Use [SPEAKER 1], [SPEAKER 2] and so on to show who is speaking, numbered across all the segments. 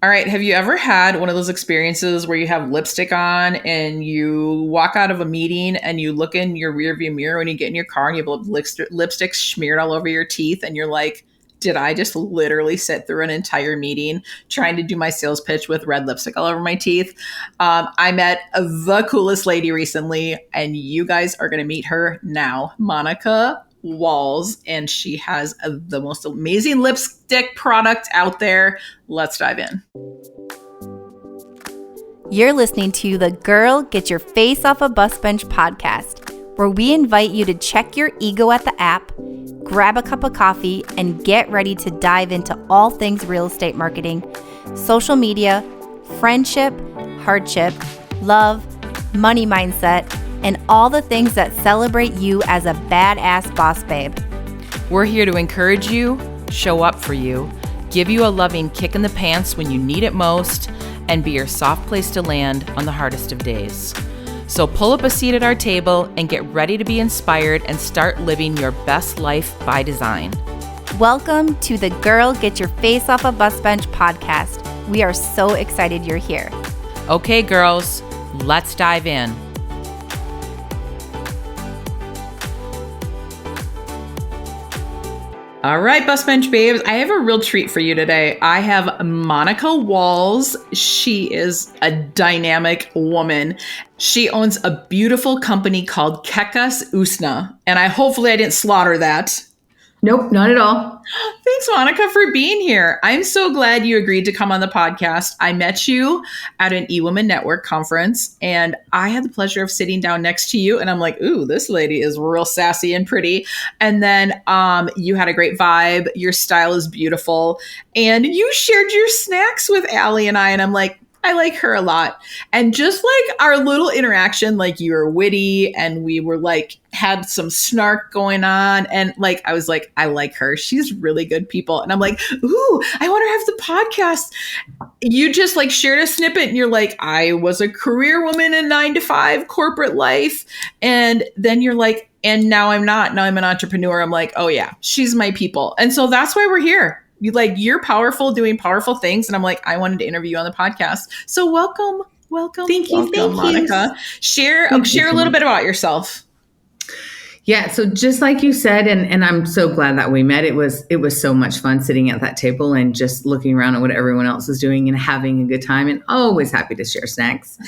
[SPEAKER 1] All right. Have you ever had one of those experiences where you have lipstick on and you walk out of a meeting and you look in your rearview mirror when you get in your car and you have lipstick smeared all over your teeth and you're like, did I just literally sit through an entire meeting trying to do my sales pitch with red lipstick all over my teeth? I met the coolest lady recently, and you guys are going to meet her now, Monica Walls, and she has the most amazing lipstick product out there. Let's dive in.
[SPEAKER 2] You're listening to the Girl Get Your Face Off a Bus Bench podcast, where we invite you to check your ego at the app, grab a cup of coffee, and get ready to dive into all things real estate marketing, social media, friendship, hardship, love, money mindset, and all the things that celebrate you as a badass boss babe.
[SPEAKER 1] We're here to encourage you, show up for you, give you a loving kick in the pants when you need it most, and be your soft place to land on the hardest of days. So pull up a seat at our table and get ready to be inspired and start living your best life by design.
[SPEAKER 2] Welcome to the Girl Get Your Face Off a Bus Bench podcast. We are so excited you're here.
[SPEAKER 1] Okay, girls, let's dive in. All right, Bus Bench babes, I have a real treat for you today. I have Monica Walls. She is a dynamic woman. She owns a beautiful company called Keca's Usna, and hopefully I didn't slaughter that.
[SPEAKER 3] Nope, not at all.
[SPEAKER 1] Thanks, Monica, for being here. I'm so glad you agreed to come on the podcast. I met you at an eWomen Network conference, and I had the pleasure of sitting down next to you, and I'm like, ooh, this lady is real sassy and pretty. And then you had a great vibe. Your style is beautiful. And you shared your snacks with Allie and and I'm like, I like her a lot. And just like our little interaction, like you were witty and we were like, had some snark going on. And like, I was like, I like her. She's really good people. And I'm like, ooh, I want her to have the podcast. You just like shared a snippet and you're like, I was a career woman in 9-to-5 corporate life. And then you're like, and now I'm not. Now I'm an entrepreneur. I'm like, oh yeah, she's my people. And so that's why we're here. You're powerful doing powerful things. And I'm like, I wanted to interview you on the podcast. So welcome.
[SPEAKER 3] Thank you,
[SPEAKER 1] Monica. Share a little bit about yourself.
[SPEAKER 3] Yeah. So just like you said, and I'm so glad that we met. It was so much fun sitting at that table and just looking around at what everyone else is doing and having a good time, and always happy to share snacks.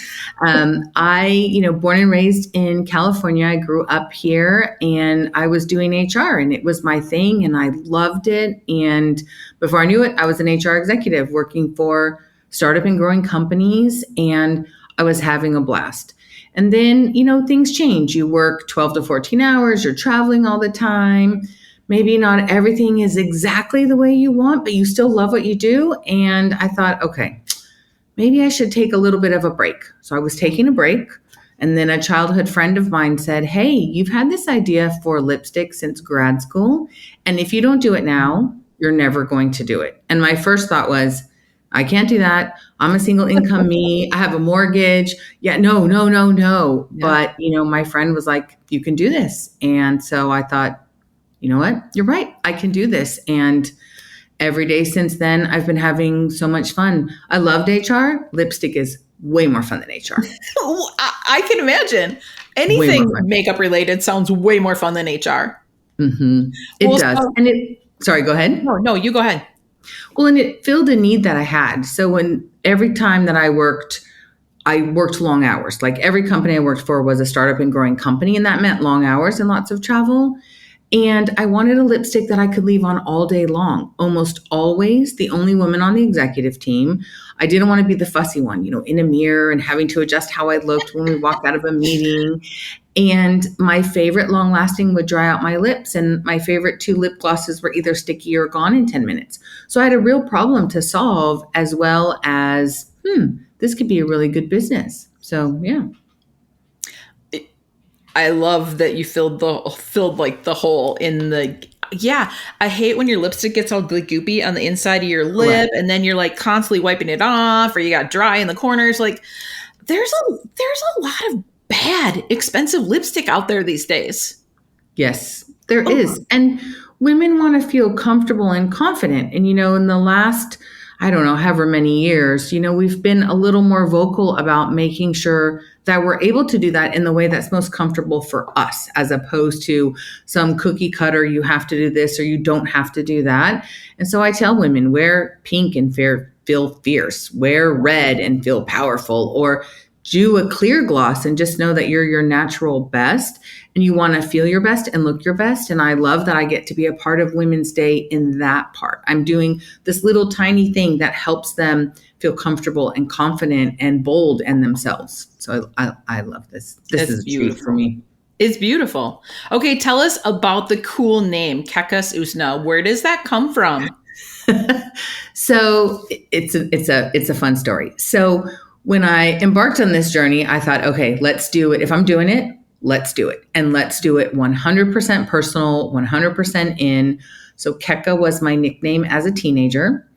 [SPEAKER 3] Born and raised in California, I grew up here and I was doing HR and it was my thing and I loved it. And before I knew it, I was an HR executive working for startup and growing companies, and I was having a blast. And then, things change. You work 12 to 14 hours, you're traveling all the time. Maybe not everything is exactly the way you want, but you still love what you do. And I thought, okay, maybe I should take a little bit of a break. So I was taking a break. And then a childhood friend of mine said, hey, you've had this idea for lipstick since grad school. And if you don't do it now, you're never going to do it. And my first thought was, I can't do that. I'm a single income me. I have a mortgage. Yeah, no. Yeah. But, my friend was like, you can do this. And so I thought, you know what? You're right. I can do this. And every day since then, I've been having so much fun. I loved HR. Lipstick is way more fun than HR.
[SPEAKER 1] I can imagine. Anything makeup related sounds way more fun than HR.
[SPEAKER 3] Mm-hmm. It does. Sorry, go ahead.
[SPEAKER 1] No, you go ahead.
[SPEAKER 3] Well, and it filled a need that I had. So when every time that I worked long hours. Like every company I worked for was a startup and growing company, and that meant long hours and lots of travel. And I wanted a lipstick that I could leave on all day long, almost always the only woman on the executive team. I didn't want to be the fussy one, in a mirror and having to adjust how I looked when we walked out of a meeting. And my favorite long lasting would dry out my lips. And my favorite 2 lip glosses were either sticky or gone in 10 minutes. So I had a real problem to solve, as well as, this could be a really good business. So, yeah.
[SPEAKER 1] I love that you filled like the hole in the, I hate when your lipstick gets all goopy on the inside of your lip, right. And then you're like constantly wiping it off, or you got dry in the corners. Like there's a lot of bad, expensive lipstick out there these days.
[SPEAKER 3] Yes, there is. And women want to feel comfortable and confident. And, in the last, I don't know, however many years, we've been a little more vocal about making sure that we're able to do that in the way that's most comfortable for us, as opposed to some cookie cutter, you have to do this or you don't have to do that. And so I tell women, wear pink and feel fierce, wear red and feel powerful, or do a clear gloss and just know that you're your natural best and you want to feel your best and look your best. And I love that I get to be a part of Women's Day in that part. I'm doing this little tiny thing that helps them feel comfortable and confident and bold in themselves. So I love this. This is a treat for me.
[SPEAKER 1] It's beautiful. Okay, tell us about the cool name, Keca Usna. Where does that come from?
[SPEAKER 3] So it's a fun story. So when I embarked on this journey, I thought, okay, let's do it. If I'm doing it, let's do it. And let's do it 100% personal, 100% in. So Keca was my nickname as a teenager.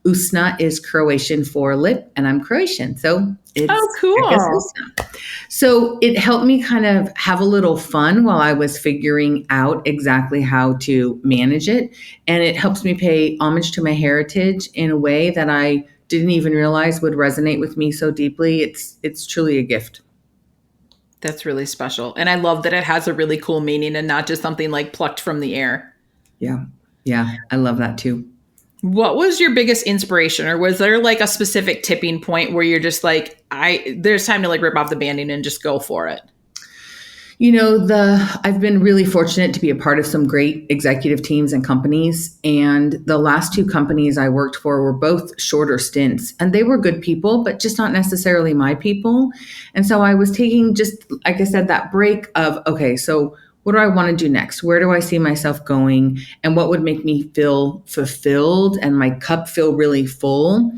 [SPEAKER 3] Usna is Croatian for lip, and I'm Croatian. So it's
[SPEAKER 1] cool.
[SPEAKER 3] So it helped me kind of have a little fun while I was figuring out exactly how to manage it. And it helps me pay homage to my heritage in a way that I didn't even realize would resonate with me so deeply. It's truly a gift.
[SPEAKER 1] That's really special. And I love that it has a really cool meaning and not just something like plucked from the air.
[SPEAKER 3] Yeah. Yeah. I love that too.
[SPEAKER 1] What was your biggest inspiration, or was there like a specific tipping point where you're just like, there's time to like rip off the Band-Aid and just go for it?
[SPEAKER 3] I've been really fortunate to be a part of some great executive teams and companies. And the last two companies I worked for were both shorter stints, and they were good people, but just not necessarily my people. And so I was taking, just like I said, that break of, okay, so what do I want to do next? Where do I see myself going? And what would make me feel fulfilled and my cup feel really full?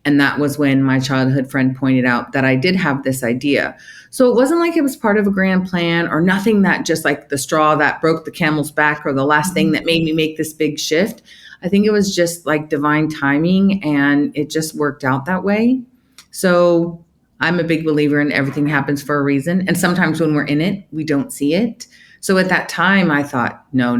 [SPEAKER 3] And that was when my childhood friend pointed out that I did have this idea. So it wasn't like it was part of a grand plan or nothing that just like the straw that broke the camel's back or the last thing that made me make this big shift. I think it was just like divine timing, and it just worked out that way. So I'm a big believer in everything happens for a reason. And sometimes when we're in it, we don't see it. So at that time, I thought, no,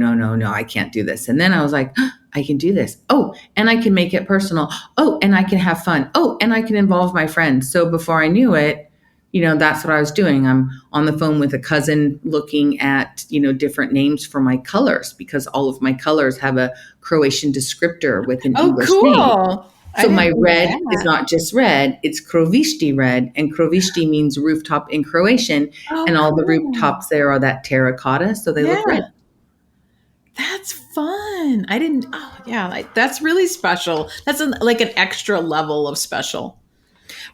[SPEAKER 3] I can't do this. And then I was like, I can do this. Oh, and I can make it personal. Oh, and I can have fun. Oh, and I can involve my friends. So before I knew it, that's what I was doing. I'm on the phone with a cousin looking at, different names for my colors, because all of my colors have a Croatian descriptor with an English name. So my red is not just red, it's Krovišti red. And Krovišti means rooftop in Croatian. And all the rooftops there are that terracotta, so they look red.
[SPEAKER 1] That's fun. That's really special. That's like an extra level of special.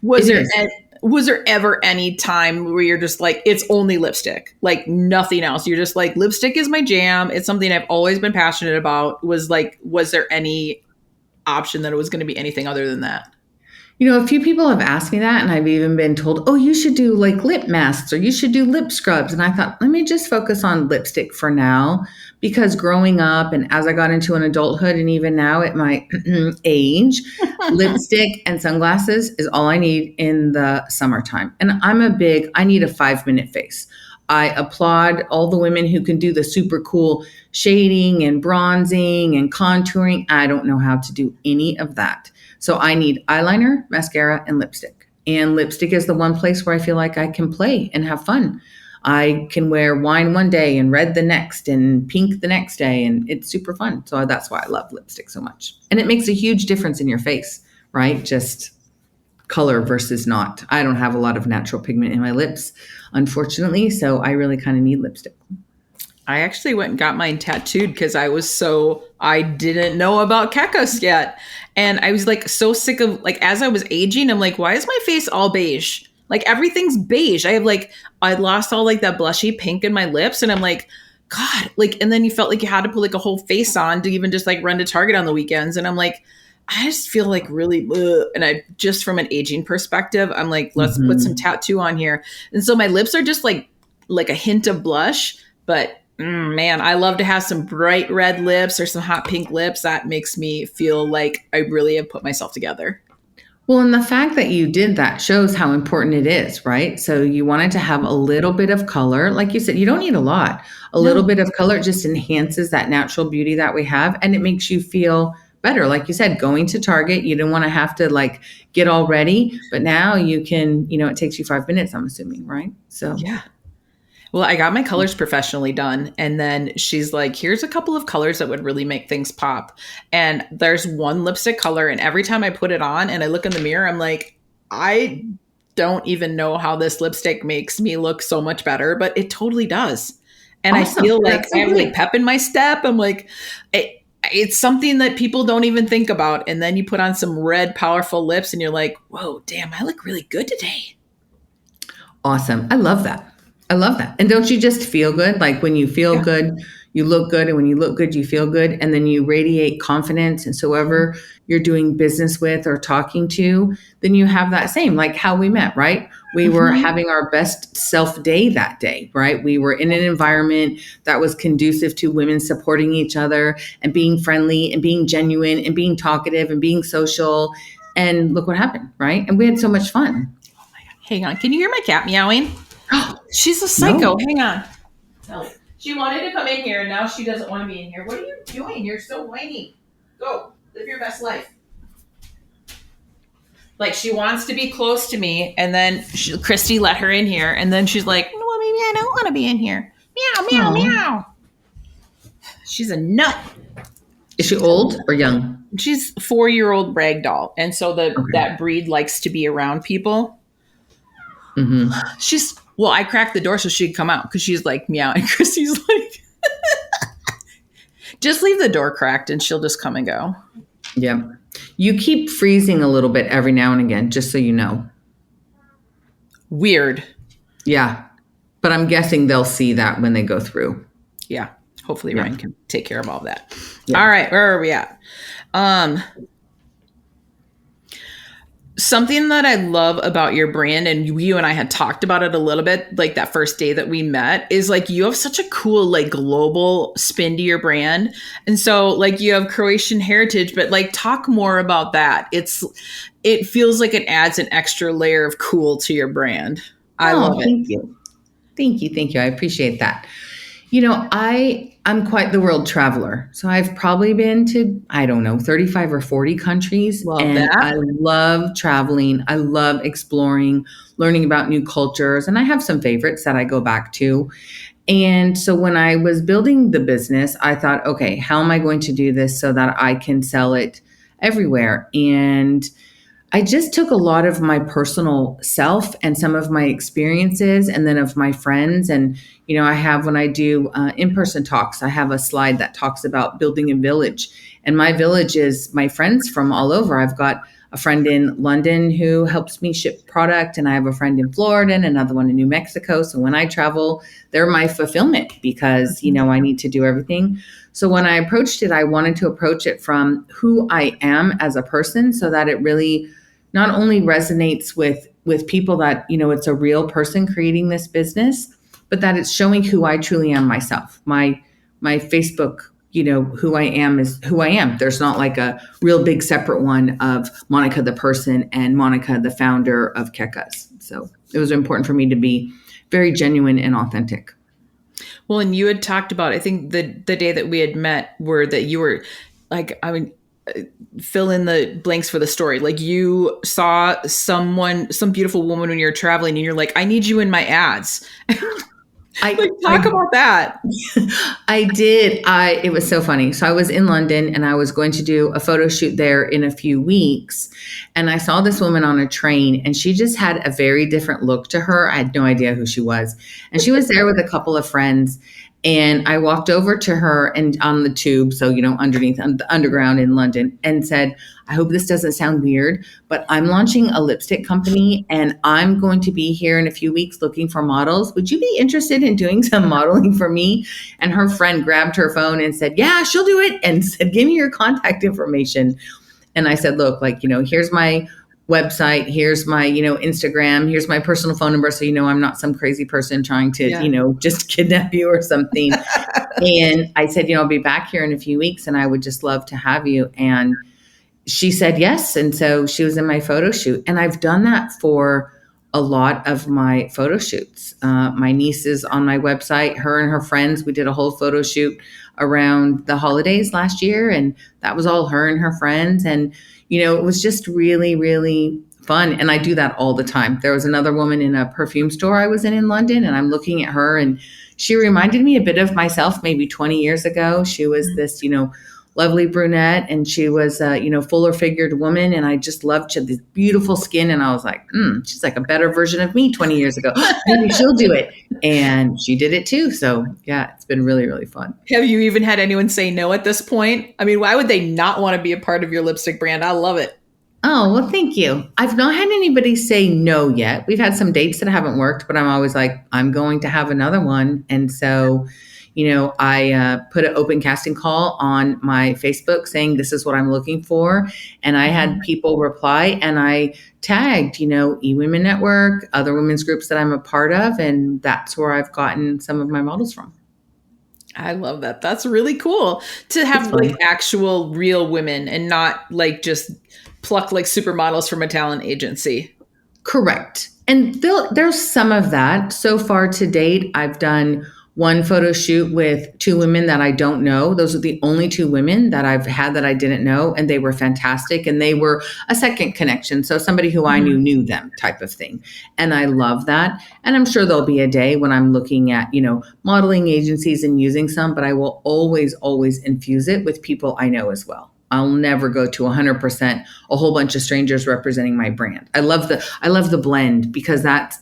[SPEAKER 1] Was there ever any time where you're just like, it's only lipstick, like nothing else? You're just like, lipstick is my jam. It's something I've always been passionate about. Was there any option that it was going to be anything other than that?
[SPEAKER 3] A few people have asked me that, and I've even been told, oh, you should do like lip masks or you should do lip scrubs. And I thought, let me just focus on lipstick for now, because growing up and as I got into an adulthood and even now at my age, lipstick and sunglasses is all I need in the summertime. And I need a 5-minute face. I applaud all the women who can do the super cool shading and bronzing and contouring. I don't know how to do any of that. So I need eyeliner, mascara, and lipstick. And lipstick is the one place where I feel like I can play and have fun. I can wear wine one day and red the next and pink the next day, and it's super fun. So that's why I love lipstick so much. And it makes a huge difference in your face, right? Just color versus not. I don't have a lot of natural pigment in my lips, unfortunately, so I really kind of need lipstick.
[SPEAKER 1] I actually went and got mine tattooed because I didn't know about Kekos yet. And I was like so sick of, like, as I was aging, I'm like, why is my face all beige? Like everything's beige. I lost all like that blushy pink in my lips, and I'm like, God, like, and then you felt like you had to put like a whole face on to even just like run to Target on the weekends. And I'm like, I just feel like really, and I just from an aging perspective, I'm like, let's put some tattoo on here. And so my lips are just like a hint of blush, but man, I love to have some bright red lips or some hot pink lips. That makes me feel like I really have put myself together.
[SPEAKER 3] Well, and the fact that you did that shows how important it is, right? So you wanted to have a little bit of color. Like you said, you don't need a lot. A little bit of color just enhances that natural beauty that we have, and it makes you feel better. Like you said, going to Target, you didn't want to have to like get all ready, but now you can, it takes you 5 minutes, I'm assuming, right? So
[SPEAKER 1] Yeah. Well, I got my colors professionally done. And then she's like, here's a couple of colors that would really make things pop. And there's one lipstick color. And every time I put it on and I look in the mirror, I'm like, I don't even know how this lipstick makes me look so much better, but it totally does. And
[SPEAKER 3] awesome.
[SPEAKER 1] I feel like
[SPEAKER 3] That's so
[SPEAKER 1] I have
[SPEAKER 3] good.
[SPEAKER 1] like pep in my step. I'm like, it's something that people don't even think about. And then you put on some red, powerful lips and you're like, whoa, damn, I look really good today.
[SPEAKER 3] Awesome. I love that. I love that. And don't you just feel good? Like when you feel
[SPEAKER 1] Yeah.
[SPEAKER 3] good, you look good. And when you look good, you feel good. And then you radiate confidence. And so whoever you're doing business with or talking to, then you have that same, like how we met, right? We were having our best self day that day, right? We were in an environment that was conducive to women supporting each other and being friendly and being genuine and being talkative and being social. And look what happened, right? And we had so much fun.
[SPEAKER 1] Hang on. Can you hear my cat meowing? She's a psycho.
[SPEAKER 3] No.
[SPEAKER 1] Hang on. No. She wanted to come in here and now she doesn't want to be in here. What are you doing? You're so whiny. Go. Live your best life. Like she wants to be close to me and then Christy let her in here and then she's like, well, maybe I don't want to be in here. Meow, meow,
[SPEAKER 3] Aw.
[SPEAKER 1] meow. She's a nut.
[SPEAKER 3] Is she old or young?
[SPEAKER 1] She's 4-year-old ragdoll. And so that breed likes to be around people.
[SPEAKER 3] Mm-hmm.
[SPEAKER 1] I cracked the door so she'd come out because she's like meow. And Christy's like, just leave the door cracked and she'll just come and go.
[SPEAKER 3] Yep. You keep freezing a little bit every now and again, just so you know.
[SPEAKER 1] Weird.
[SPEAKER 3] Yeah. But I'm guessing they'll see that when they go through.
[SPEAKER 1] Yeah. Hopefully Ryan can take care of all of that.
[SPEAKER 3] Yeah.
[SPEAKER 1] All right. Where are we at? Something that I love about your brand, and you and I had talked about it a little bit, like that first day that we met, is like you have such a cool, like global spin to your brand. And so like you have Croatian heritage, but like talk more about that. It feels like it adds an extra layer of cool to your brand. I love it.
[SPEAKER 3] Thank you. Thank you. I appreciate that. I'm quite the world traveler. So I've probably been to, 35 or 40 countries. I love traveling. I love exploring, learning about new cultures. And I have some favorites that I go back to. And so when I was building the business, I thought, okay, how am I going to do this so that I can sell it everywhere? And I just took a lot of my personal self and some of my experiences and then of my friends. And, I have, when I do in-person talks, I have a slide that talks about building a village. And my village is my friends from all over. I've got a friend in London who helps me ship product. And I have a friend in Florida and another one in New Mexico. So when I travel, they're my fulfillment because, I need to do everything. So when I approached it, I wanted to approach it from who I am as a person so that it really not only resonates with people that, it's a real person creating this business, but that it's showing who I truly am myself. My Facebook, who I am is who I am. There's not like a real big separate one of Monica the person and Monica the founder of Keca's. So it was important for me to be very genuine and authentic.
[SPEAKER 1] Well, and you had talked about, I think the day that we had met were that you were like, fill in the blanks for the story. Like you saw some beautiful woman when you're traveling and you're like, I need you in my ads. Talk about that.
[SPEAKER 3] I did. It was so funny. So I was in London and I was going to do a photo shoot there in a few weeks. And I saw this woman on a train and she just had a very different look to her. I had no idea who she was. And she was there with a couple of friends. And I walked over to her and on the tube, so, underneath the underground in London, and said, I hope this doesn't sound weird, but I'm launching a lipstick company and I'm going to be here in a few weeks looking for models. Would you be interested in doing some modeling for me? And her friend grabbed her phone and said, yeah, she'll do it. And said, give me your contact information. And I said, look, here's my website, here's my, Instagram, here's my personal phone number. So, I'm not some crazy person trying to, just kidnap you or something. And I said, I'll be back here in a few weeks and I would just love to have you. And she said yes. And so she was in my photo shoot. And I've done that for a lot of my photo shoots. My niece is on my website, her and her friends. We did a whole photo shoot around the holidays last year, and that was all her and her friends. And, it was just really, really fun. And I do that all the time. There was another woman in a perfume store I was in London, and I'm looking at her, and she reminded me a bit of myself maybe 20 years ago. She was this, lovely brunette, and she was fuller figured woman, and I just loved, she had this beautiful skin, and I was like, she's like a better version of me 20 years ago. Maybe she'll do it. And she did it too. So yeah, it's been really, really fun.
[SPEAKER 1] Have you even had anyone say no at this point? I mean, why would they not want to be a part of your lipstick brand? I love it.
[SPEAKER 3] Oh, well, thank you. I've not had anybody say no yet. We've had some dates that haven't worked, but I'm always like, I'm going to have another one. And so, I put an open casting call on my Facebook saying, this is what I'm looking for. And I had people reply, and I tagged, eWomen Network, other women's groups that I'm a part of. And that's where I've gotten some of my models from.
[SPEAKER 1] I love that. That's really cool to have like actual real women and not like just pluck like supermodels from a talent agency.
[SPEAKER 3] Correct. And there's some of that. So far to date, I've done one photo shoot with two women that I don't know. Those are the only two women that I've had that I didn't know, and they were fantastic. And they were a second connection. So somebody who I knew them type of thing. And I love that. And I'm sure there'll be a day when I'm looking at, modeling agencies and using some, but I will always, always infuse it with people I know as well. I'll never go to 100% a whole bunch of strangers representing my brand. I love the blend, because that's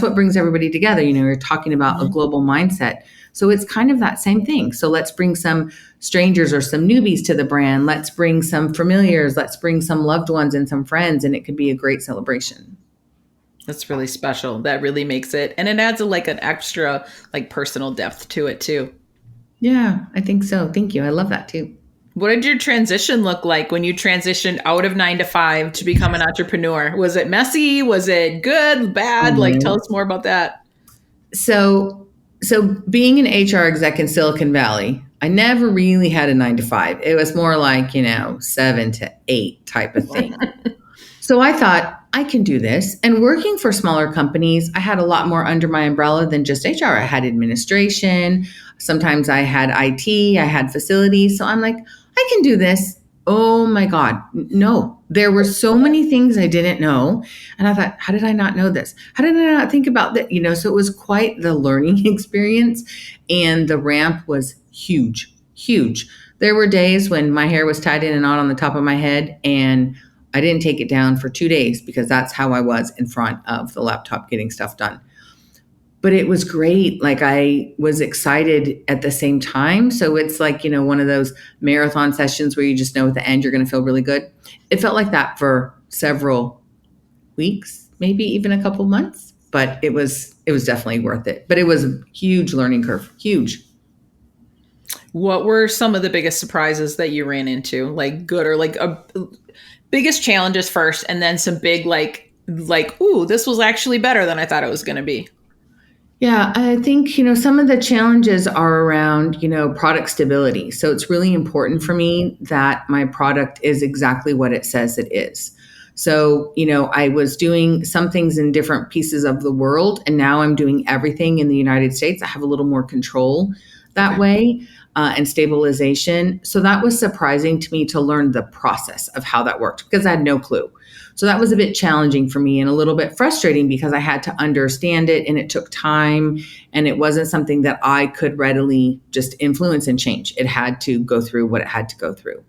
[SPEAKER 3] what brings everybody together. You're talking about a global mindset. So it's kind of that same thing. So let's bring some strangers or some newbies to the brand. Let's bring some familiars. Let's bring some loved ones and some friends, and it could be a great celebration.
[SPEAKER 1] That's really special. That really makes it. And it adds an extra personal depth to it too.
[SPEAKER 3] Yeah, I think so. Thank you. I love that too.
[SPEAKER 1] What did your transition look like when you transitioned out of 9-to-5 to become an entrepreneur? Was it messy? Was it good, bad? Tell us more about that.
[SPEAKER 3] So being an HR exec in Silicon Valley, I never really had a 9-to-5. It was more like, 7 to 8 type of thing. So I thought, I can do this. And working for smaller companies, I had a lot more under my umbrella than just HR. I had administration. Sometimes I had IT. I had facilities. So I'm like, I can do this. Oh my God. No, there were so many things I didn't know. And I thought, how did I not know this? How did I not think about that? So it was quite the learning experience, and the ramp was huge, huge. There were days when my hair was tied in a knot on the top of my head, and I didn't take it down for 2 days because that's how I was in front of the laptop getting stuff done. But it was great. I was excited at the same time. So it's one of those marathon sessions where you just know at the end you're going to feel really good. It felt like that for several weeks, maybe even a couple months, but it was definitely worth it. But it was a huge learning curve, huge.
[SPEAKER 1] What were some of the biggest surprises that you ran into? Good or biggest challenges first, and then some big ooh, this was actually better than I thought it was going to be.
[SPEAKER 3] Yeah, I think, some of the challenges are around, product stability. So it's really important for me that my product is exactly what it says it is. So, I was doing some things in different pieces of the world, and now I'm doing everything in the United States. I have a little more control that way and stabilization. So that was surprising to me to learn the process of how that worked, because I had no clue. So that was a bit challenging for me and a little bit frustrating, because I had to understand it, and it took time, and it wasn't something that I could readily just influence and change. It had to go through what it had to go through.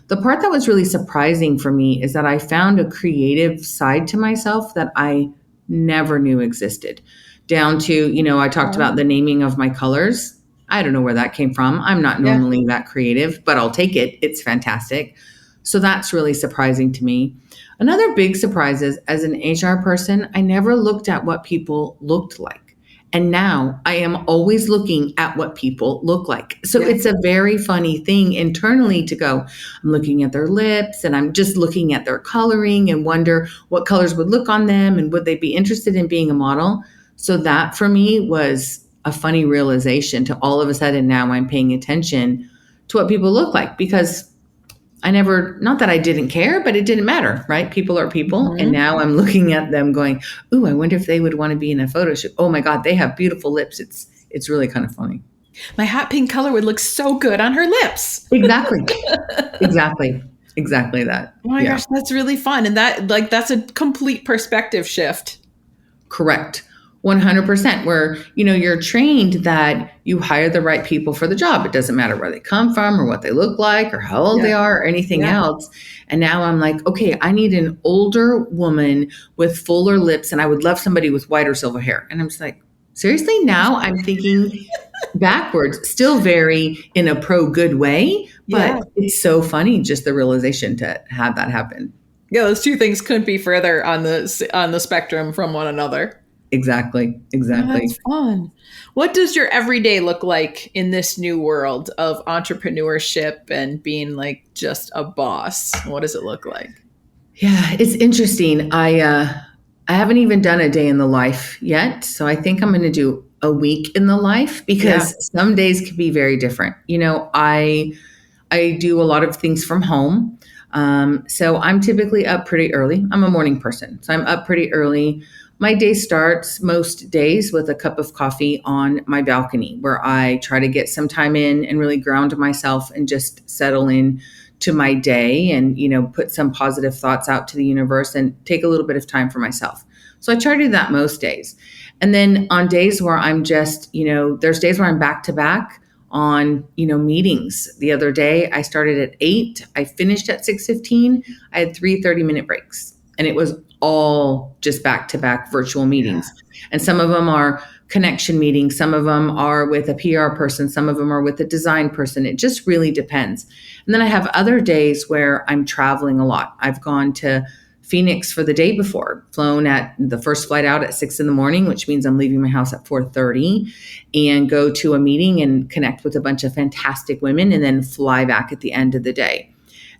[SPEAKER 3] The part that was really surprising for me is that I found a creative side to myself that I never knew existed, down to, I talked about the naming of my colors. I don't know where that came from. I'm not normally that creative, but I'll take it. It's fantastic. So that's really surprising to me. Another big surprise is, as an HR person, I never looked at what people looked like. And now I am always looking at what people look like. So it's a very funny thing internally to go, I'm looking at their lips, and I'm just looking at their coloring and wonder what colors would look on them, and would they be interested in being a model? So that for me was a funny realization to all of a sudden now I'm paying attention to what people look like, because not that I didn't care, but it didn't matter, right? People are people. And now I'm looking at them going, ooh, I wonder if they would want to be in a photo shoot. Oh my God, they have beautiful lips. It's really kind of funny.
[SPEAKER 1] My hot pink color would look so good on her lips.
[SPEAKER 3] Exactly. Exactly that.
[SPEAKER 1] Oh my gosh, that's really fun. And that's a complete perspective shift.
[SPEAKER 3] Correct. 100%, where, you're trained that you hire the right people for the job. It doesn't matter where they come from or what they look like or how old they are or anything else. And now I'm like, okay, I need an older woman with fuller lips, and I would love somebody with white or silver hair. And I'm just like, seriously? Now I'm thinking backwards, still very in a pro good way, but it's so funny, just the realization to have that happen.
[SPEAKER 1] Yeah, those two things couldn't be further on the spectrum from one another.
[SPEAKER 3] Exactly.
[SPEAKER 1] Oh, that's fun. What does your everyday look like in this new world of entrepreneurship and being like just a boss? What does it look like?
[SPEAKER 3] Yeah, it's interesting. I haven't even done a day in the life yet. So I think I'm going to do a week in the life, because some days can be very different. I do a lot of things from home. So I'm typically up pretty early. I'm a morning person. So I'm up pretty early. My day starts most days with a cup of coffee on my balcony, where I try to get some time in and really ground myself and just settle in to my day and, put some positive thoughts out to the universe and take a little bit of time for myself. So I try to do that most days. And then on days where I'm just, there's days where I'm back to back on, meetings. The other day I started at 8, I finished at 6:15. I had 3 30-minute breaks, and it was all just back-to-back virtual meetings. And some of them are connection meetings. Some of them are with a PR person. Some of them are with a design person. It just really depends. And then I have other days where I'm traveling a lot. I've gone to Phoenix for the day before, flown at the first flight out at 6 a.m, which means I'm leaving my house at 4:30, and go to a meeting and connect with a bunch of fantastic women, and then fly back at the end of the day.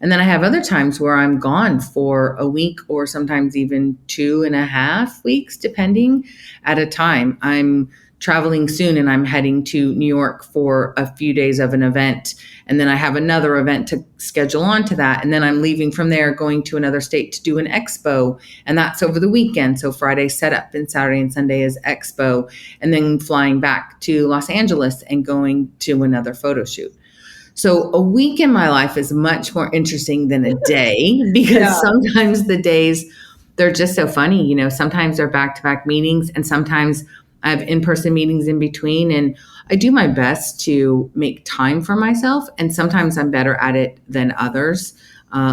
[SPEAKER 3] And then I have other times where I'm gone for a week, or sometimes even 2.5 weeks, depending at a time. I'm traveling soon, and I'm heading to New York for a few days of an event. And then I have another event to schedule onto that. And then I'm leaving from there, going to another state to do an expo. And that's over the weekend. So Friday setup and Saturday and Sunday is expo. And then flying back to Los Angeles and going to another photo shoot. So a week in my life is much more interesting than a day, because sometimes the days, they're just so funny. Sometimes they're back-to-back meetings, and sometimes I have in-person meetings in between, and I do my best to make time for myself. And sometimes I'm better at it than others.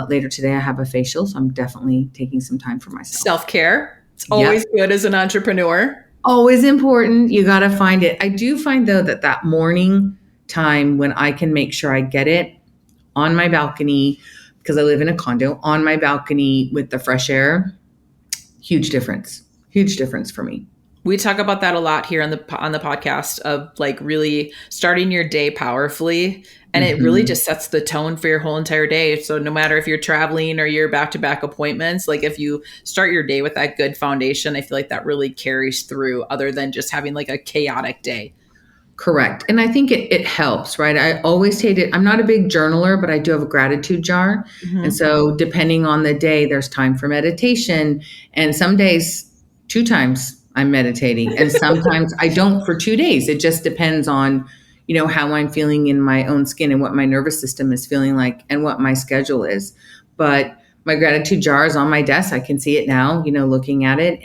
[SPEAKER 3] Later today, I have a facial, so I'm definitely taking some time for myself.
[SPEAKER 1] Self-care. It's always good as an entrepreneur.
[SPEAKER 3] Always important. You got to find it. I do find, though, that morning time when I can make sure I get it on my balcony, because I live in a condo, on my balcony with the fresh air, huge difference for me.
[SPEAKER 1] We talk about that a lot here on the podcast, of like really starting your day powerfully. And it really just sets the tone for your whole entire day. So no matter if you're traveling or you're back-to-back appointments, like if you start your day with that good foundation, I feel like that really carries through, other than just having like a chaotic day.
[SPEAKER 3] Correct. And I think it helps, right? I always say it. I'm not a big journaler, but I do have a gratitude jar. And so depending on the day, there's time for meditation. And some days, 2 times I'm meditating. And sometimes I don't for 2 days. It just depends on, how I'm feeling in my own skin and what my nervous system is feeling like and what my schedule is. But my gratitude jar is on my desk. I can see it now, looking at it.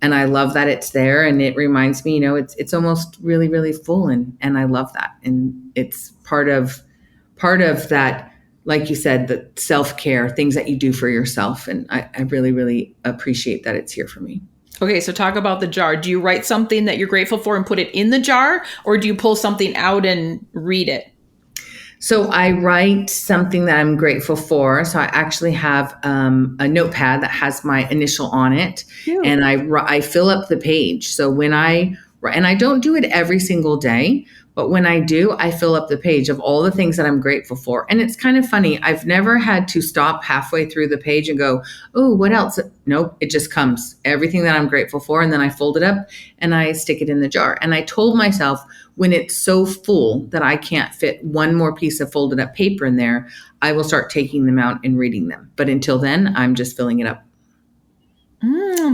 [SPEAKER 3] And I love that it's there, and it reminds me, it's almost really, really full, and I love that. And it's part of that, like you said, the self-care, things that you do for yourself. And I really, really appreciate that it's here for me.
[SPEAKER 1] Okay, so talk about the jar. Do you write something that you're grateful for and put it in the jar, or do you pull something out and read it?
[SPEAKER 3] So I write something that I'm grateful for. So I actually have a notepad that has my initial on it. Cute. And I fill up the page. So and I don't do it every single day, But when I do, I fill up the page of all the things that I'm grateful for. And it's kind of funny. I've never had to stop halfway through the page and go, oh, what else? Nope. It just comes. Everything that I'm grateful for. And then I fold it up and I stick it in the jar. And I told myself, when it's so full that I can't fit one more piece of folded up paper in there, I will start taking them out and reading them. But until then, I'm just filling it up.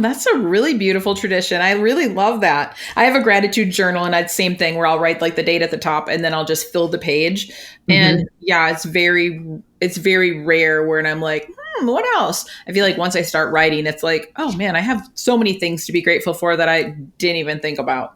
[SPEAKER 1] That's a really beautiful tradition. I really love that. I have a gratitude journal, and it's same thing where I'll write like the date at the top and then I'll just fill the page. And yeah, it's very rare when I'm like, what else? I feel like once I start writing, it's like, oh man, I have so many things to be grateful for that I didn't even think about.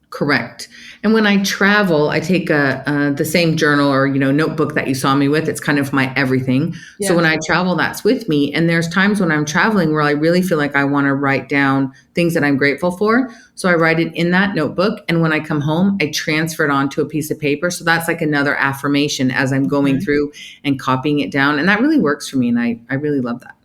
[SPEAKER 3] Correct. And when I travel, I take the same journal or, notebook that you saw me with. It's kind of my everything. Yeah. So when I travel, that's with me. And there's times when I'm traveling where I really feel like I want to write down things that I'm grateful for. So I write it in that notebook. And when I come home, I transfer it onto a piece of paper. So that's like another affirmation as I'm going through and copying it down. And that really works for me. And I really love that.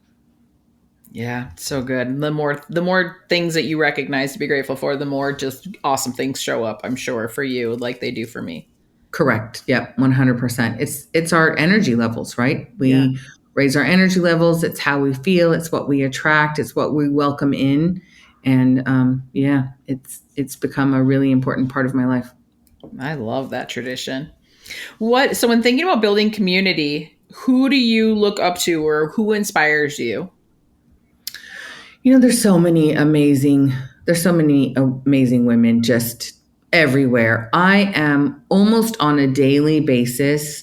[SPEAKER 1] Yeah, so good. The more things that you recognize to be grateful for, the more just awesome things show up, I'm sure, for you, like they do for me.
[SPEAKER 3] Correct. Yep, 100%. It's our energy levels, right? We raise our energy levels. It's how we feel. It's what we attract. It's what we welcome in. And it's become a really important part of my life.
[SPEAKER 1] I love that tradition. So when thinking about building community, who do you look up to or who inspires you?
[SPEAKER 3] There's so many amazing women just everywhere. I am almost on a daily basis.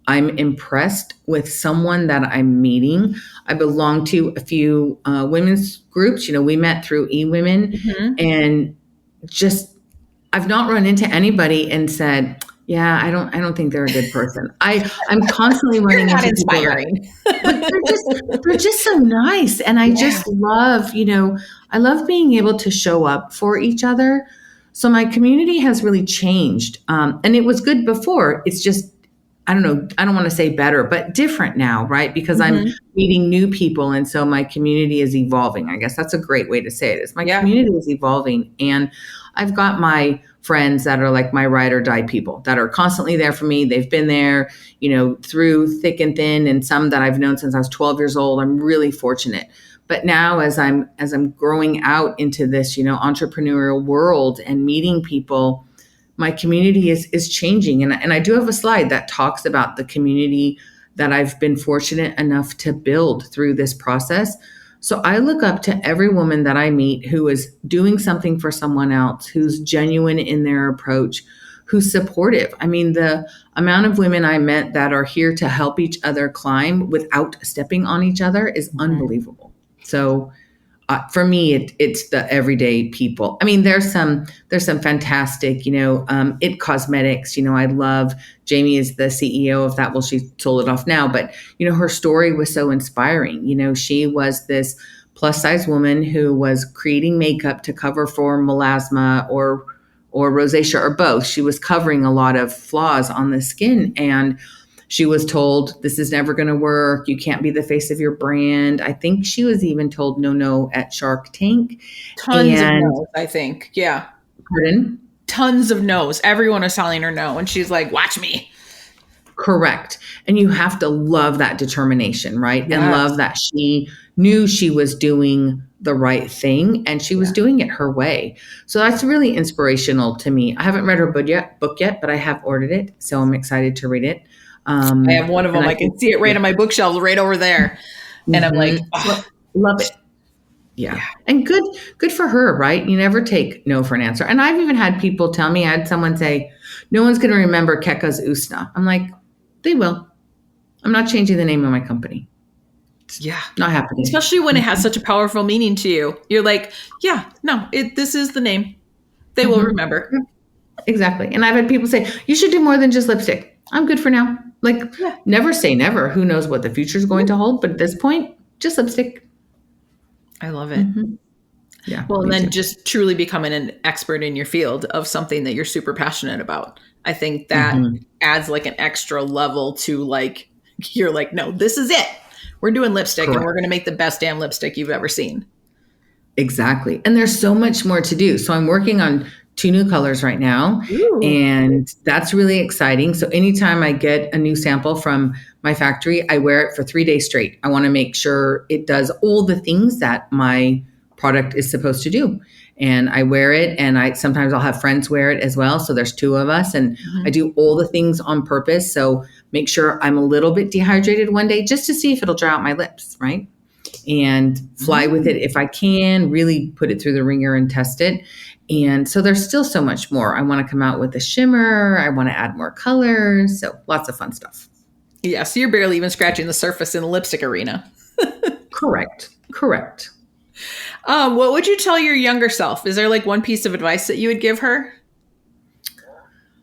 [SPEAKER 3] I'm impressed with someone that I'm meeting. I belong to a few women's groups. We met through eWomen, and just I've not run into anybody and said, yeah, I don't think they're a good person. I'm constantly running into
[SPEAKER 1] inspiring.
[SPEAKER 3] They're just so nice. And I just love, I love being able to show up for each other. So my community has really changed. And it was good before. It's just, I don't know, I don't want to say better, but different now, right? Because I'm meeting new people. And so my community is evolving. I guess that's a great way to say it. My community is evolving. And I've got my friends that are like my ride or die people that are constantly there for me. They've been there, through thick and thin, and some that I've known since I was 12 years old. I'm really fortunate. But now as I'm growing out into this, entrepreneurial world and meeting people, my community is changing. And I do have a slide that talks about the community that I've been fortunate enough to build through this process. So I look up to every woman that I meet who is doing something for someone else, who's genuine in their approach, who's supportive. I mean, the amount of women I met that are here to help each other climb without stepping on each other is unbelievable. So for me, it's the everyday people. I mean, there's some fantastic, IT Cosmetics. I love Jamie is the CEO of that. Well, she sold it off now, but her story was so inspiring. She was this plus size woman who was creating makeup to cover for melasma or rosacea or both. She was covering a lot of flaws on the skin, and she was told, this is never going to work. You can't be the face of your brand. I think she was even told no at Shark Tank.
[SPEAKER 1] Tons of no's, I think. Yeah.
[SPEAKER 3] Pardon?
[SPEAKER 1] Tons of no's. Everyone is telling her no. And she's like, watch me.
[SPEAKER 3] Correct. And you have to love that determination, right? Yes. And love that she knew she was doing the right thing and she was doing it her way. So that's really inspirational to me. I haven't read her book yet, but I have ordered it. So I'm excited to read it.
[SPEAKER 1] I have one of them. I can see it right on my bookshelves right over there. And I'm like,
[SPEAKER 3] love it. Yeah. And good for her, right? You never take no for an answer. And I've even had people tell me, I had someone say, no one's going to remember Keca's Usna. I'm like, they will. I'm not changing the name of my company.
[SPEAKER 1] Yeah.
[SPEAKER 3] Not happening.
[SPEAKER 1] Especially when it has such a powerful meaning to you. You're like, this is the name. They will remember.
[SPEAKER 3] Exactly. And I've had people say, you should do more than just lipstick. I'm good for now. Never say never. Who knows what the future is going to hold? But at this point, just lipstick.
[SPEAKER 1] I love it. Yeah. Well, and then just truly becoming an expert in your field of something that you're super passionate about. I think that adds like an extra level to you're like, no, this is it. We're doing lipstick. Correct. And we're going to make the best damn lipstick you've ever seen.
[SPEAKER 3] Exactly. And there's so much more to do. So I'm working on 2 new colors right now.
[SPEAKER 1] Ooh.
[SPEAKER 3] And that's really exciting. So anytime I get a new sample from my factory, I wear it for 3 days straight. I want to make sure it does all the things that my product is supposed to do. And I wear it, and sometimes I'll have friends wear it as well. So there's 2 of us, and I do all the things on purpose. So make sure I'm a little bit dehydrated one day just to see if it'll dry out my lips, right? And fly with it if I can, really put it through the ringer and test it. And so there's still so much more. I want to come out with a shimmer. I want to add more colors. So lots of fun stuff.
[SPEAKER 1] Yeah, so you're barely even scratching the surface in the lipstick arena.
[SPEAKER 3] Correct.
[SPEAKER 1] What would you tell your younger self? Is there like one piece of advice that you would give her?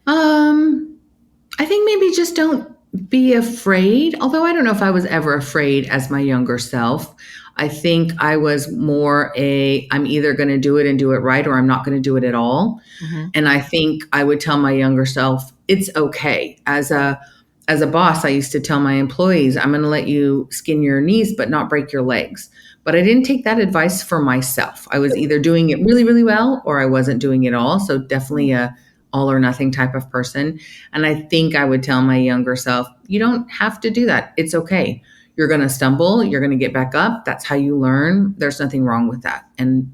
[SPEAKER 3] I think maybe just don't be afraid. Although I don't know if I was ever afraid as my younger self. I think I was more I'm either going to do it and do it right, or I'm not going to do it at all. Mm-hmm. And I think I would tell my younger self, it's okay. As a boss, I used to tell my employees, I'm going to let you skin your knees, but not break your legs. But I didn't take that advice for myself. I was either doing it really, really well, or I wasn't doing it all. So definitely a all or nothing type of person. And I think I would tell my younger self, you don't have to do that. It's okay. You're going to stumble. You're going to get back up. That's how you learn. There's nothing wrong with that. And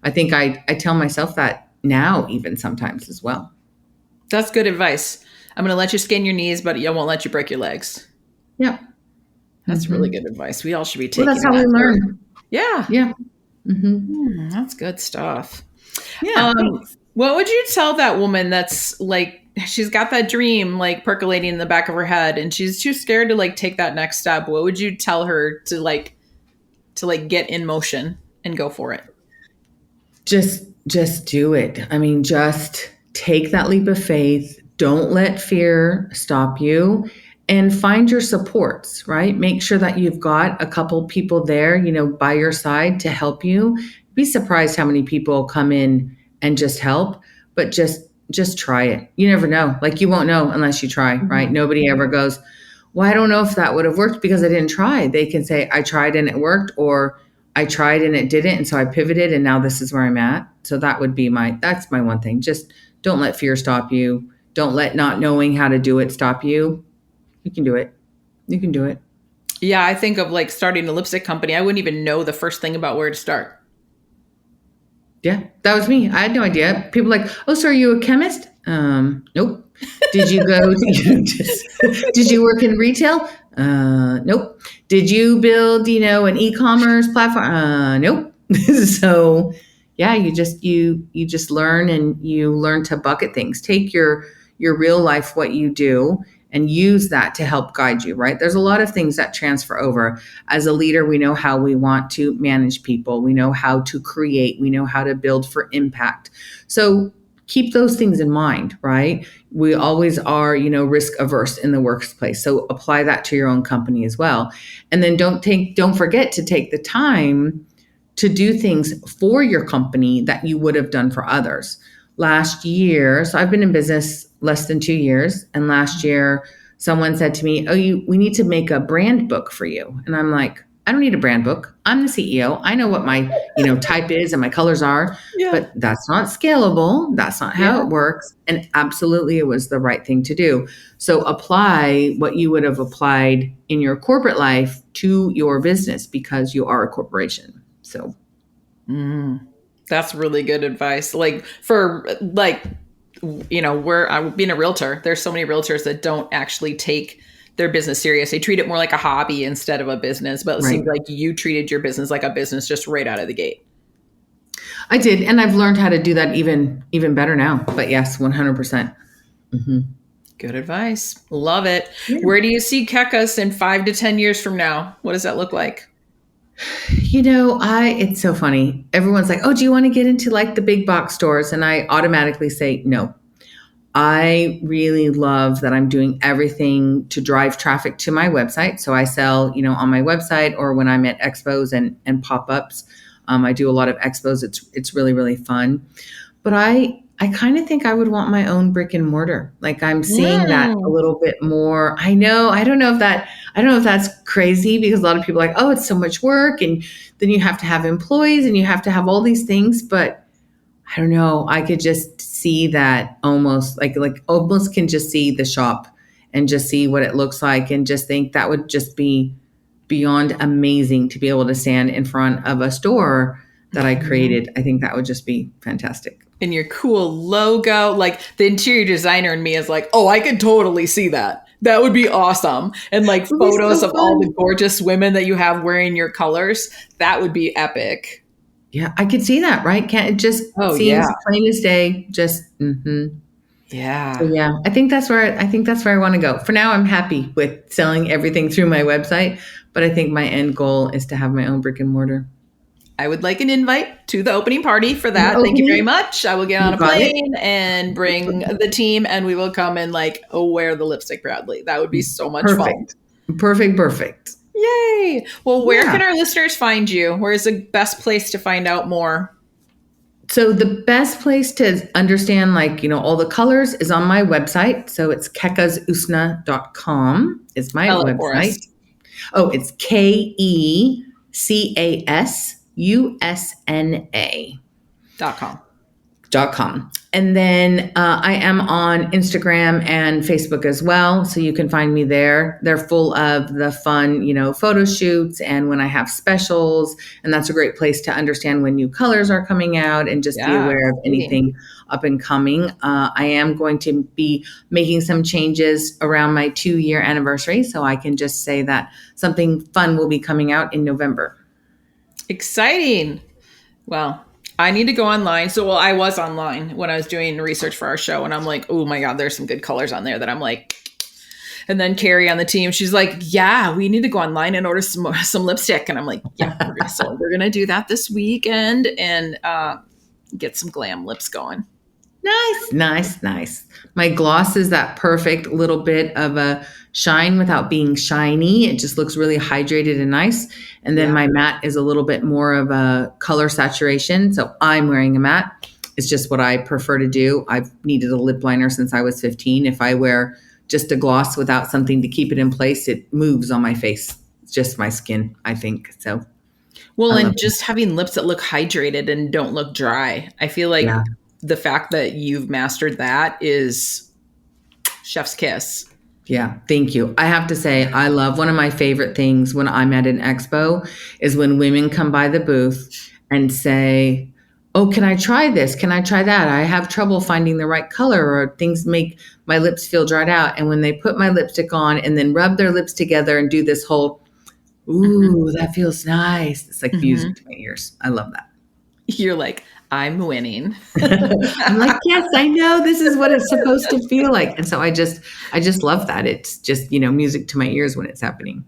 [SPEAKER 3] I think I tell myself that now, even sometimes as well.
[SPEAKER 1] That's good advice. I'm going to let you skin your knees, but I won't let you break your legs.
[SPEAKER 3] Yeah.
[SPEAKER 1] That's really good advice. We all should be taking
[SPEAKER 3] that's how we learn.
[SPEAKER 1] Yeah.
[SPEAKER 3] Yeah. Mm-hmm.
[SPEAKER 1] That's good stuff.
[SPEAKER 3] Yeah.
[SPEAKER 1] What would you tell that woman that's like, she's got that dream like percolating in the back of her head and she's too scared to like take that next step? What would you tell her to get in motion and go for it?
[SPEAKER 3] Just do it. I mean, just take that leap of faith. Don't let fear stop you, and find your supports, right? Make sure that you've got a couple people there, by your side to help you. Be surprised how many people come in and just help, but just try it. You never know. Like, you won't know unless you try, right? Nobody ever goes, well, I don't know if that would have worked because I didn't try. They can say, I tried and it worked, or I tried and it didn't. And so I pivoted and now this is where I'm at. So that would be that's my one thing. Just don't let fear stop you. Don't let not knowing how to do it stop you. You can do it. You can do it.
[SPEAKER 1] Yeah. I think of like starting a lipstick company. I wouldn't even know the first thing about where to start.
[SPEAKER 3] Yeah, that was me. I had no idea. People are like, oh, so are you a chemist? Nope. Did you did you work in retail? Nope. Did you build, an e-commerce platform? Nope. So yeah, you just learn, and you learn to bucket things. Take your real life, what you do, and use that to help guide you, right? There's a lot of things that transfer over. As a leader, we know how we want to manage people. We know how to create. We know how to build for impact. So keep those things in mind, right? We always are, risk averse in the workplace. So apply that to your own company as well. And then don't forget to take the time to do things for your company that you would have done for others. Last year, so I've been in business less than 2 years. And last year, someone said to me, we need to make a brand book for you. And I'm like, I don't need a brand book. I'm the CEO. I know what my, type is and my colors are, but that's not scalable. That's not how it works. And absolutely, it was the right thing to do. So apply what you would have applied in your corporate life to your business, because you are a corporation. So.
[SPEAKER 1] That's really good advice. Like for being a realtor, there's so many realtors that don't actually take their business serious. They treat it more like a hobby instead of a business, but it seems like you treated your business like a business just right out of the gate.
[SPEAKER 3] I did. And I've learned how to do that even better now, but yes, 100%. Mm-hmm.
[SPEAKER 1] Good advice. Love it. Yeah. Where do you see Keca's in 5 to 10 years from now? What does that look like?
[SPEAKER 3] It's so funny. Everyone's like, oh, do you want to get into like the big box stores? And I automatically say no. I really love that I'm doing everything to drive traffic to my website. So I sell, on my website, or when I'm at expos and pop-ups. I do a lot of expos. It's really, really fun. But I kind of think I would want my own brick and mortar. Like, I'm seeing that a little bit more. I know. I don't know if that's crazy, because a lot of people are like, oh, it's so much work. And then you have to have employees and you have to have all these things. But I don't know. I could just see that almost almost can just see the shop and just see what it looks like and just think that would just be beyond amazing to be able to stand in front of a store that I created. I think that would just be fantastic.
[SPEAKER 1] And your cool logo, like the interior designer in me is like, oh, I could totally see that. That would be awesome. And like photos of all the gorgeous women that you have wearing your colors, that would be epic.
[SPEAKER 3] Yeah, I could see that, right? Can't it just seems plain as day? Just
[SPEAKER 1] yeah.
[SPEAKER 3] So yeah, I think that's where I want to go. For now, I'm happy with selling everything through my website, but I think my end goal is to have my own brick and mortar.
[SPEAKER 1] I would like an invite to the opening party for that. Thank you very much. I will get on a plane and bring the team, and we will come and like wear the lipstick proudly. That would be so much fun.
[SPEAKER 3] Perfect.
[SPEAKER 1] Yay. Well, where can our listeners find you? Where is the best place to find out more?
[SPEAKER 3] So the best place to understand all the colors is on my website. So it's kecasusna.com is my website. Oh, it's KECASUSNA.com. And then I am on Instagram and Facebook as well. So you can find me there. They're full of the fun, photo shoots and when I have specials. And that's a great place to understand when new colors are coming out and just be aware of anything up and coming. I am going to be making some changes around my 2-year anniversary. So I can just say that something fun will be coming out in November.
[SPEAKER 1] Exciting. Well, I need to go online. So, I was online when I was doing research for our show, and I'm like, oh my God, there's some good colors on there that I'm like. And then Carrie on the team, she's like, yeah, we need to go online and order some lipstick. And I'm like, yeah, we're going to do that this weekend and get some glam lips going.
[SPEAKER 3] Nice. My gloss is that perfect little bit of a shine without being shiny. It just looks really hydrated and nice. And then my matte is a little bit more of a color saturation. So I'm wearing a matte. It's just what I prefer to do. I've needed a lip liner since I was 15. If I wear just a gloss without something to keep it in place, it moves on my face. It's just my skin, I think. So.
[SPEAKER 1] Well, and just having lips that look hydrated and don't look dry. I feel like the fact that you've mastered that is chef's kiss.
[SPEAKER 3] Yeah, thank you. I have to say, I love one of my favorite things when I'm at an expo is when women come by the booth and say, oh, can I try this? Can I try that? I have trouble finding the right color or things make my lips feel dried out. And when they put my lipstick on and then rub their lips together and do this whole, ooh, that feels nice. It's like music to my ears. I love that.
[SPEAKER 1] You're like, I'm winning.
[SPEAKER 3] I'm like, yes, I know this is what it's supposed to feel like. And so I just love that. It's just, music to my ears when it's happening.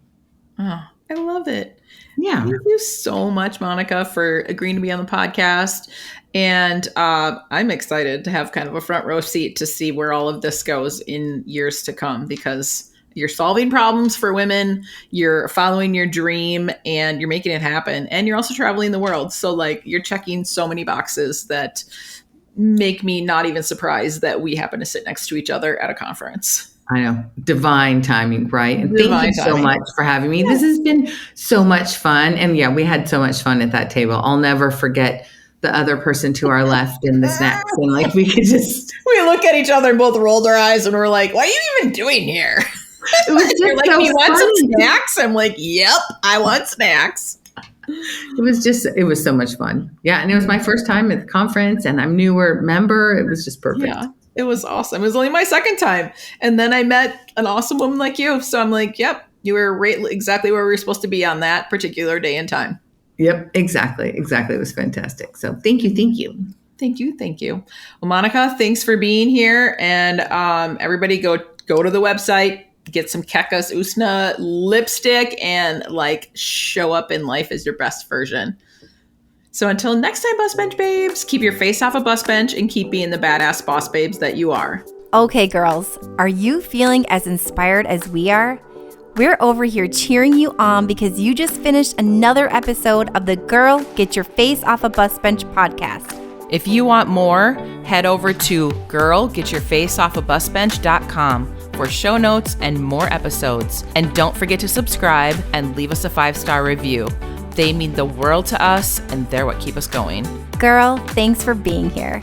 [SPEAKER 1] Oh, I love it.
[SPEAKER 3] Yeah.
[SPEAKER 1] Thank you so much, Monica, for agreeing to be on the podcast. And I'm excited to have kind of a front row seat to see where all of this goes in years to come, because you're solving problems for women, you're following your dream, and you're making it happen. And you're also traveling the world. So like you're checking so many boxes that make me not even surprised that we happen to sit next to each other at a conference.
[SPEAKER 3] I know. Divine timing, right? And thank you so much for having me. This has been so much fun. And yeah, we had so much fun at that table. I'll never forget the other person to our left in the snacks. And like we could just...
[SPEAKER 1] We look at each other and both rolled our eyes and we're like, what are you even doing here?
[SPEAKER 3] It was just
[SPEAKER 1] You're like,
[SPEAKER 3] so
[SPEAKER 1] you want
[SPEAKER 3] funny.
[SPEAKER 1] some snacks? I'm like, yep, I want snacks.
[SPEAKER 3] It was so much fun. Yeah. And it was my first time at the conference and I'm a newer member. It was just perfect.
[SPEAKER 1] Yeah, it was awesome. It was only my second time. And then I met an awesome woman like you. So I'm like, yep, you were right exactly where we were supposed to be on that particular day and time.
[SPEAKER 3] Yep, exactly. It was fantastic. So thank you.
[SPEAKER 1] Thank you. Well, Monica, thanks for being here. And everybody go to the website, get some Keca's Usna lipstick, and like show up in life as your best version. So until next time, bus bench babes, keep your face off a bus bench and keep being the badass boss babes that you are.
[SPEAKER 2] Okay, girls, are you feeling as inspired as we are? We're over here cheering you on because you just finished another episode of the Girl, Get Your Face Off a Bus Bench podcast.
[SPEAKER 1] If you want more, head over to girlgetyourfaceoffabusbench.com for show notes and more episodes. And don't forget to subscribe and leave us a 5-star review. They mean the world to us, and they're what keep us going.
[SPEAKER 2] Girl, thanks for being here.